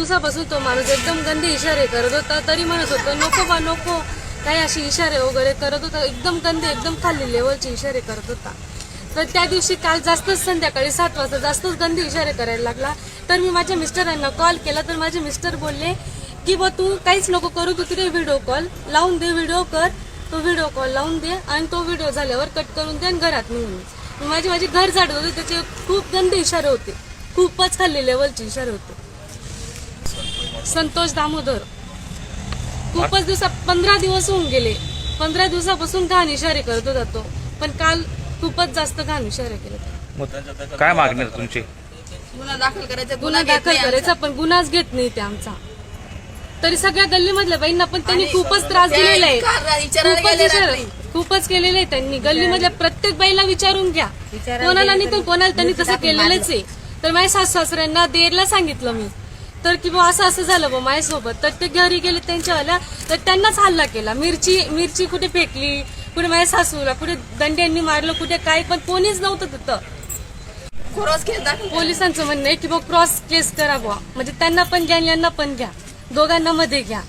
दिवसापासून तो माणूस एकदम गंदे इशारे करत होता, तरी म्हणत होता नको बा नको, काही असे इशारे वगैरे करत होता, एकदम गंदे एकदम खाली लेवलचे इशारे करत होता. तर त्या दिवशी काल जास्तच संध्याकाळी 7 वाजता जास्तच गंदे इशारे करायला लागला. तर मी माझ्या मिस्टरांना कॉल केला, तर माझे मिस्टर बोलले की बा तू काहीच नको करू, तू तिथे व्हिडिओ कॉल लावून दे, व्हिडिओ कर, तो व्हिडिओ कॉल लावून दे आणि तो व्हिडिओ झाल्यावर कट करून दे आणि घरात निघून. माझे घर झाडत होते, त्याचे खूप गंदे इशारे होते, खूपच खाली लेवलचे इशारे होते. संतोष दामोदर. खूपच 15 दिवस होऊन गेले, 15 दिवसापासून घाण इशारे करत होता तो, पण काल खूपच जास्त घाण इशारे केले. काय मागणी तुमची? गुन्हा दाखल करायचा, पण गुन्हाच घेत नाही ते आमचा. तरी सगळ्या गल्लीमधल्या बाईंना पण त्यांनी खूपच त्रास दिलेला आहे, खूपच केलेलं आहे त्यांनी. गल्लीमधल्या प्रत्येक बाईला विचारून घ्या, कोणाला नाही तर कोणाला त्यांनी तसं केलेलंच आहे. तर माझ्या सासू सासऱ्यांना देरला सांगितलं मी तर की बा असं झालं बा माझ्यासोबत. तर ते घरी गेले त्यांच्यावाल्या, तर त्यांनाच हल्ला केला. मिरची कुठे फेकली, कुठे माझ्या सासूला, कुठे दंड्यांनी मारलं, कुठे काय, पण कोणीच नव्हतं तिथं. पोलिसांचं म्हणणं आहे की बा क्रॉस केस करा बुवा, म्हणजे त्यांना पण घ्या यांना पण घ्या, दोघांना मध्ये घ्या.